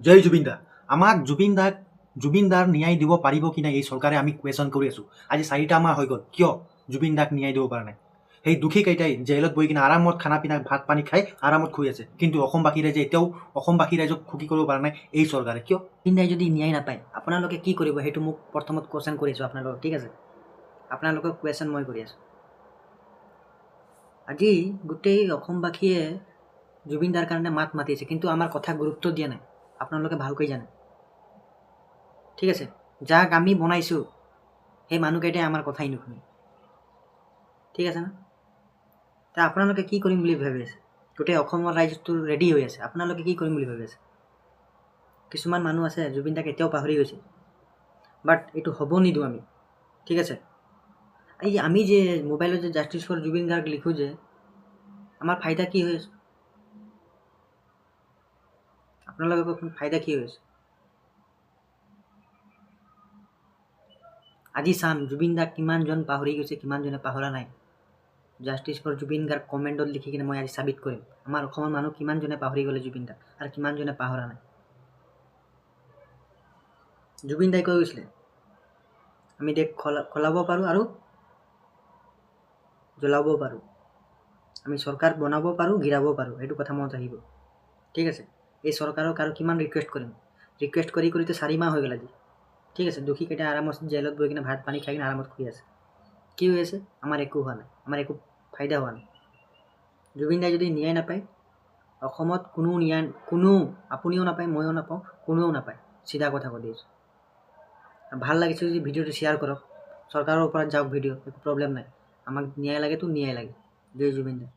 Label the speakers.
Speaker 1: জয় জুবিন দা। আমাক জুবিন দাৰ ন্যায় দিব পাৰিব কি নাই এই চৰকাৰে আমি কুৱেশ্যন কৰি আছোঁ। আজি 4টা মাহ হৈ গ'ল, কিয় জুবিন দাক ন্যায় দিব পৰা নাই? সেই দুখীকেইটাই জেলত বহি কিনে আৰামত খানা পিনা ভাত পানী খাই আৰামত শুই আছে, কিন্তু অসমবাসী ৰাইজে এতিয়াও অসমবাসী ৰাইজক সুখী কৰিব পৰা নাই এই চৰকাৰে, কিয়?
Speaker 2: জুবিন দাই যদি ন্যায় নাপায় আপোনালোকে কি কৰিব সেইটো মোক প্ৰথমত কুৱেশ্যন কৰি আছোঁ আপোনালোকক, ঠিক আছে? আপোনালোকক কুৱেশ্যন মই কৰি আছোঁ। আজি গোটেই অসমবাসীয়ে জুবিন দাৰ কাৰণে মাত মাতিছে, কিন্তু আমাৰ কথা গুৰুত্ব দিয়া নাই, আপোনালোকে ভালকৈ জানে, ঠিক আছে? যাক আমি বনাইছোঁ সেই মানুহকেইটাই আমাৰ কথাই নুশুনে, ঠিক আছে না? তা আপোনালোকে কি কৰিম বুলি ভাবি আছে? গোটেই অসমৰ ৰাইজটো ৰেডি হৈ আছে, আপোনালোকে কি কৰিম বুলি ভাবি আছে? কিছুমান মানুহ আছে জুবিন দাক এতিয়াও পাহৰি গৈছে, বাট এইটো হ'ব নিদিওঁ আমি, ঠিক আছে? এই আমি যে মোবাইলত যে জাষ্টিছ ফৰ জুবিন গাৰ্গ লিখোঁ যে, আমাৰ ফাইদা কি হৈ আছে? আপোনালোকে কওকচোন ফাইদা কি হৈ আছে? আজি চাম জুবিন দাক কিমানজন পাহৰি গৈছে, কিমানজনে পাহৰা নাই। জাষ্টিছ ফৰ জুবিন গাৰ্গ কমেণ্টত লিখি কিনে মই আজি চাবিত কৰিম আমাৰ অসমৰ মানুহ কিমানজনে পাহৰি গ'লে জুবিন দাক আৰু কিমানজনে পাহৰা নাই। জুবিন দাই কৈ গৈছিলে আমি দেশ খলাব পাৰোঁ আৰু জ্বলাব পাৰোঁ, আমি চৰকাৰ বনাব পাৰোঁ, গিৰাব পাৰোঁ, সেইটো কথা মনত ৰাখিব, ঠিক আছে? এই চৰকাৰক আৰু কিমান ৰিকুৱেষ্ট কৰিম? ৰিকুৱেষ্ট কৰি কৰিতো 4 মাহ হৈ গ'ল আজি, ঠিক আছে? দুখীকেইটা আৰামত জেলত গৈ কিনে ভাত পানী খাই কিনে আৰামত শুই আছে, কি হৈ আছে? আমাৰ একো হোৱা নাই, আমাৰ একো ফাইদা হোৱা নাই। জুবিন দাই যদি ন্যায় নাপায় অসমত কোনো আপুনিও নাপায়, ময়ো নাপাওঁ, কোনেও নাপায়, চিধা কথা কৈ দিছোঁ। ভাল লাগিছে যদি ভিডিঅ'টো শ্বেয়াৰ কৰক, চৰকাৰৰ ওপৰত যাওক ভিডিঅ', একো প্ৰব্লেম নাই, আমাক ন্যায় লাগেতো ন্যায় লাগে। জয় জুবিন দা।